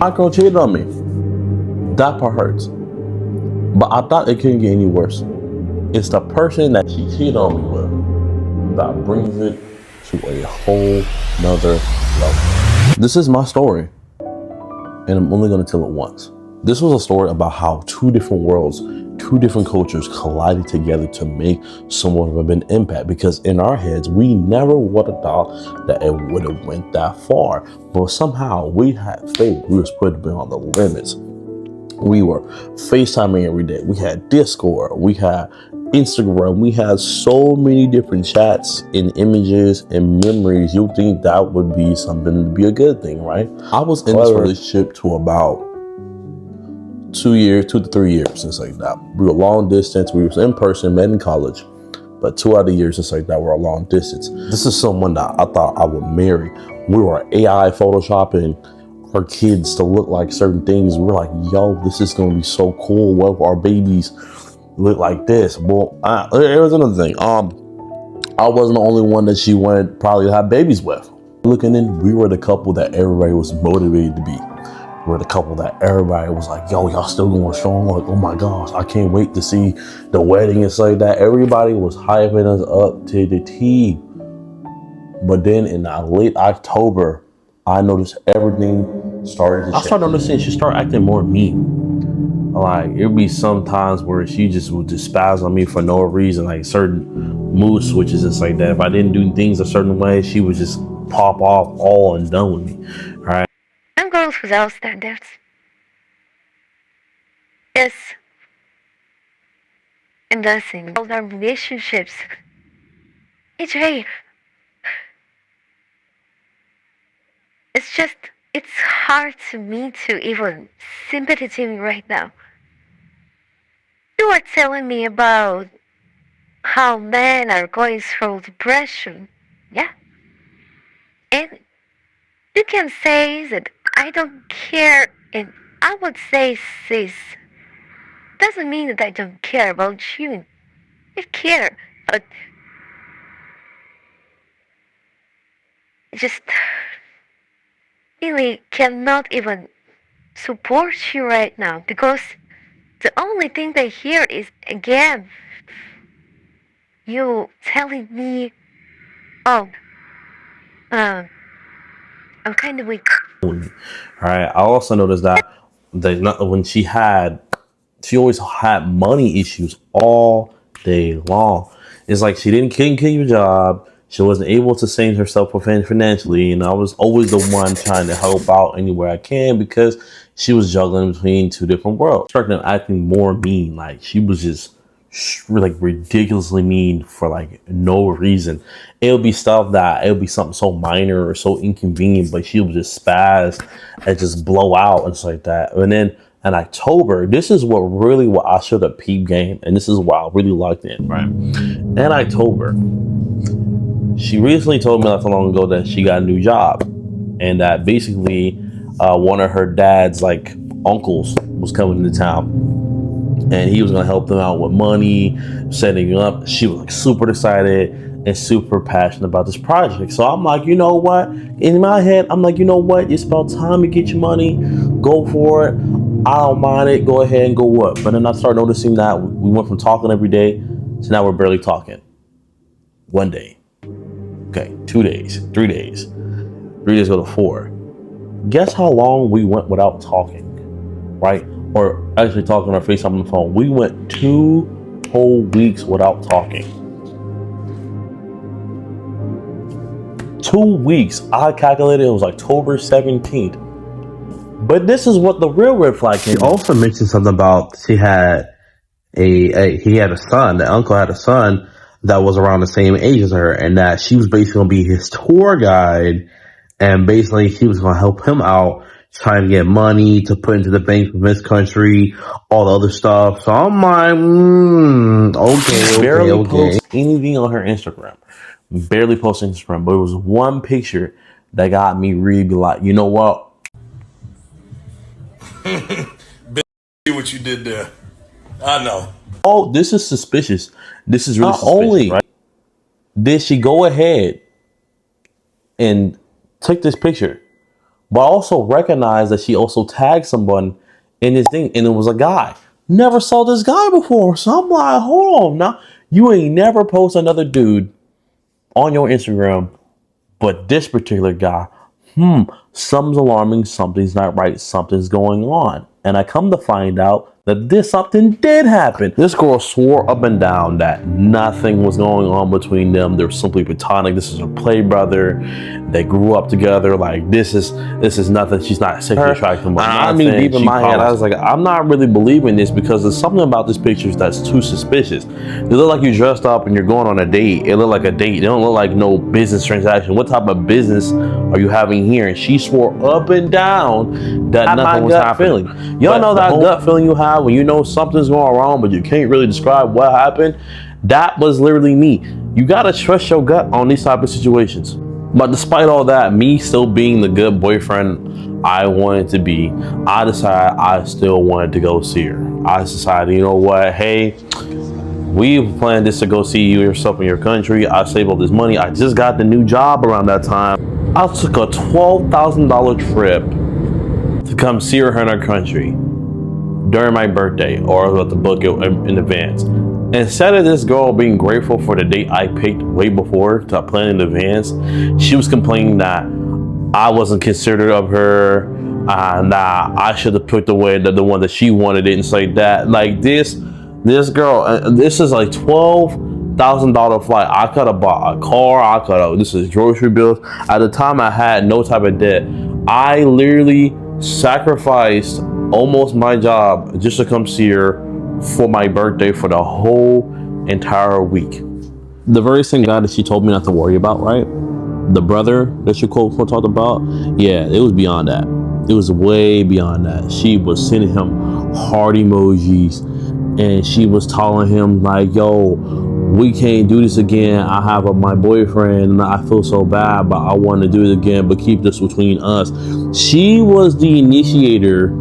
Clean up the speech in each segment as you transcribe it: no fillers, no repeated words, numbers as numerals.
My girl cheated on me. That part hurts. But I thought it couldn't get any worse. It's the person that she cheated on me with that brings it to a whole nother level. This is my story, and I'm only going to tell it once. This was a story about how two different worlds, two different cultures collided together to make somewhat of an impact. Because in our heads, we never would have thought that it would have went that far. But somehow we had faith. We was put beyond the limits. We were FaceTiming every day. We had Discord. We had Instagram. We had so many different chats and images and memories. You'd think that would be something to be a good thing, right? I was in this relationship to about 2 to 3 years, things like that. We were long distance. We were in person, met in college, but 2 out of years, just like that, were a long distance. This is someone that I thought I would marry. We were AI photoshopping our kids to look like certain things. We're like, yo, this is gonna be so cool. What if our babies look like this? Well, there was another thing. I wasn't the only one that she wanted probably to have babies with. Looking in, we were the couple that everybody was motivated to be. We're the couple that everybody was like, yo, y'all still going strong? Like, oh my gosh, I can't wait to see the wedding and stuff like that. Everybody was hyping us up to the T. But then in late October, I noticed everything started to change. I started noticing she started acting more mean. Like, it'd be some times where she just would just spaz on me for no reason, like certain mood switches and stuff like that. If I didn't do things a certain way, she would just pop off all and done with me, right? I'm girls without standards. Yes. And dancing, all our relationships. AJ. It's hard to me to even sympathy to me right now. You are telling me about how men are going through depression, yeah? And you can say that I don't care, and I would say this. Doesn't mean that I don't care about you. I care, but I just really cannot even support you right now because the only thing I hear is again you telling me, oh, I'm kind of weak. All right. I also noticed that when she always had money issues all day long. It's like she couldn't keep a job. She wasn't able to sustain herself financially, and I was always the one trying to help out anywhere I can because she was juggling between two different worlds. Started acting more mean, like she was just like ridiculously mean for like no reason. It'll be something so minor or so inconvenient, but she would just spaz and just blow out and stuff like that. And then in October, this is what I should have peep game, and this is why I really locked in, right? In October, she recently told me not too long ago that she got a new job, and that basically one of her dad's like uncles was coming to town, and he was gonna help them out with money, setting up. She was like super excited and super passionate about this project. So I'm like, you know what? In my head, I'm like, you know what? It's about time to get your money. Go for it. I don't mind it. Go ahead and go up. But then I started noticing that we went from talking every day to now we're barely talking. One day. Okay, 2 days, 3 days. 3 days go to 4. Guess how long we went without talking, right? Or actually talking on our FaceTime on the phone. We went 2 whole weeks without talking. 2 weeks. I calculated it was October 17th. But this is what the real red flag came. She also mentioned something about he had a son. The uncle had a son that was around the same age as her, and that she was basically gonna be his tour guide, and basically she was gonna help him out trying to get money to put into the bank from this country, all the other stuff. So I'm like, okay. Barely post anything on her Instagram. Barely post Instagram, but it was one picture that got me really like, you know what? See what you did there. I know. Oh, this is suspicious. This is really suspicious, only right? Did she go ahead and take this picture, But I also recognize that she also tagged someone in this thing, and it was a guy. Never saw this guy before. So I'm like, hold on now. You ain't never post another dude on your Instagram, but this particular guy, something's alarming, something's not right, something's going on. And I come to find out that this something did happen. This girl swore up and down that nothing was going on between them. They're simply platonic. This is her play brother. They grew up together. Like this is nothing. She's not sexually attracted. I knew deep in my head, I was like, I'm not really believing this because there's something about these pictures that's too suspicious. They look like you dressed up and you're going on a date. It looked like a date. They don't look like no business transaction. What type of business are you having here? And she swore up and down that nothing was happening. Y'all know that gut feeling you have when you know something's going wrong, but you can't really describe what happened? That was literally me. You gotta trust your gut on these type of situations. But despite all that, me still being the good boyfriend I wanted to be, I decided I still wanted to go see her. I decided, you know what, hey, we planned this to go see you yourself in your country. I saved all this money. I just got the new job around that time. I took a $12,000 trip to come see her in her country during my birthday, or I was about to book it in advance. Instead of this girl being grateful for the date I picked way before to plan in advance, she was complaining that I wasn't considerate of her, and that I should have picked the one that she wanted it, and say that like this girl, this is like $12,000 flight. I could have bought a car. This is grocery bills. At the time, I had no type of debt. I literally sacrificed almost my job just to come see her for my birthday for the whole entire week. The very same guy that she told me not to worry about, right? The brother that she quote talked about, yeah, it was beyond that. It was way beyond that. She was sending him heart emojis, and she was telling him like, yo, we can't do this again. I have my boyfriend and I feel so bad, but I want to do it again, but keep this between us. She was the initiator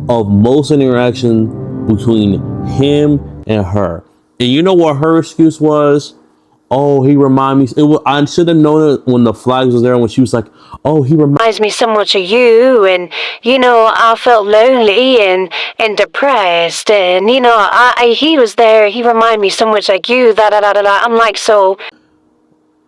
of most interaction between him and her. And you know what her excuse was? Oh, he reminds me. I should have known it when the flags was there, when she was like, oh, he reminds me so much of you. And, you know, I felt lonely and depressed. And, you know, he was there. He reminded me so much like you. I'm like, so.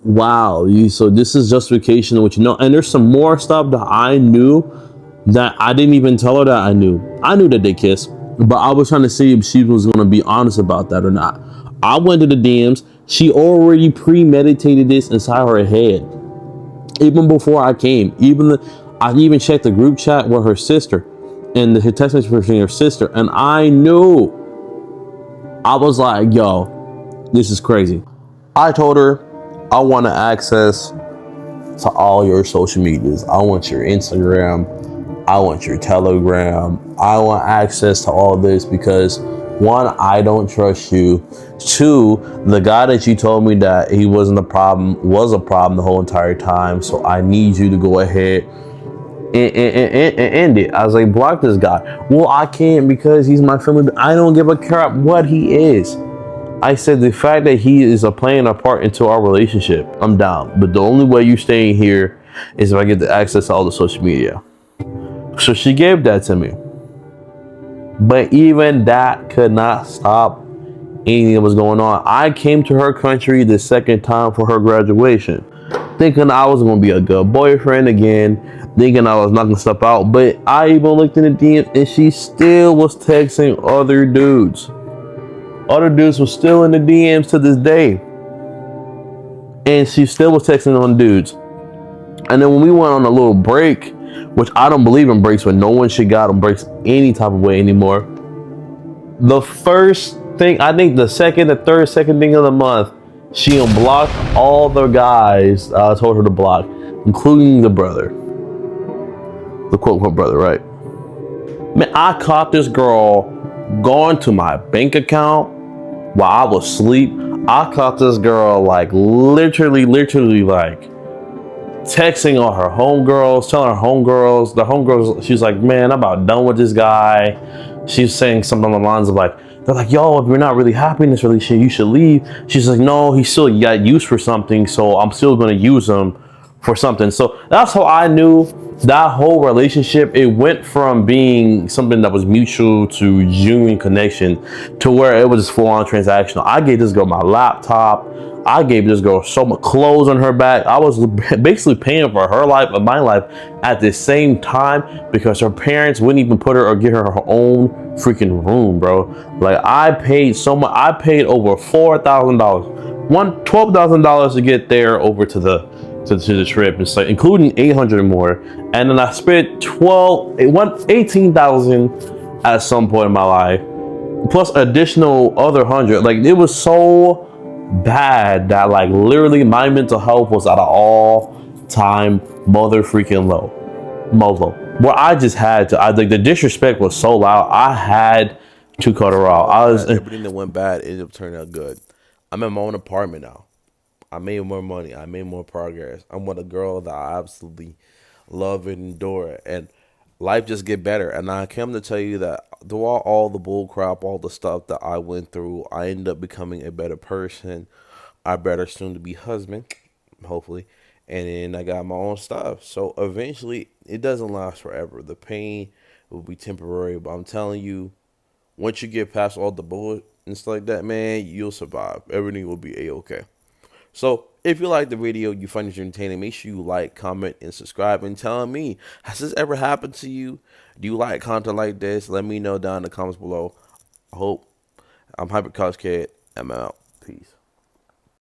Wow. So this is justification of what you know. And there's some more stuff that I knew that I didn't even tell her that I knew. I knew that they kissed, but I was trying to see if she was going to be honest about that or not. I went to the DMs. She already premeditated this inside her head. Even before I came. I even checked the group chat with her sister and the text message between her sister. And I knew. I was like, yo, this is crazy. I told her, I want access to all your social medias. I want your Instagram. I want your Telegram. I want access to all this because, one, I don't trust you. Two, the guy that you told me that he wasn't a problem was a problem the whole entire time. So I need you to go ahead and end it. I was like, block this guy. Well, I can't because he's my family. I don't give a crap what he is. I said the fact that he is playing a part into our relationship, I'm down. But the only way you're staying here is if I get the access to all the social media. So she gave that to me. But even that could not stop anything that was going on. I came to her country the second time for her graduation, thinking I was going to be a good boyfriend again, thinking I was not going to step out. But I even looked in the DMs and she still was texting other dudes. Other dudes were still in the DMs to this day. And she still was texting on dudes. And then when we went on a little break, which I don't believe in breaks, when no one should got on breaks any type of way anymore. The first thing, I think the second thing of the month, she unblocked all the guys I told her to block, including the brother. The quote-unquote brother, right? Man, I caught this girl going to my bank account while I was asleep. I caught this girl like literally like texting all her homegirls, telling her homegirls, she's like, man, I'm about done with this guy. She's saying something along the lines of like, they're like, yo, if you're not really happy in this relationship, you should leave. She's like, no, he still got used for something, so I'm still going to use him for something. So that's how I knew that whole relationship, it went from being something that was mutual to genuine connection to where it was full on transactional. I gave this girl my laptop. I gave this girl so much clothes on her back. I was basically paying for her life and my life at the same time because her parents wouldn't even put her or give her her own freaking room, bro. Like I paid so much. I paid over $4,000, $12,000 to get there over to the trip, and so including 800 more, and then I spent 18,000 at some point in my life, plus additional other 100. Like it was so bad that like literally my mental health was at an all-time mother freaking low, low. Where I just had to, like the disrespect was so loud. I had to cut her off. I was everything that went bad ended up turning out good. I'm in my own apartment now. I made more money. I made more progress. I'm with a girl that I absolutely love and adore, and life just get better. And I came to tell you that through all the bull crap, all the stuff that I went through, I ended up becoming a better person, a better soon to be husband, hopefully. And then I got my own stuff. So eventually, it doesn't last forever. The pain will be temporary, but I'm telling you, once you get past all the bullshit and stuff like that, man, you'll survive. Everything will be a-okay. So if you like the video, you find it entertaining, make sure you like, comment, and subscribe. And tell me, has this ever happened to you? Do you like content like this? Let me know down in the comments below. I hope. I'm Hyper Couch Kid. I'm out. Peace.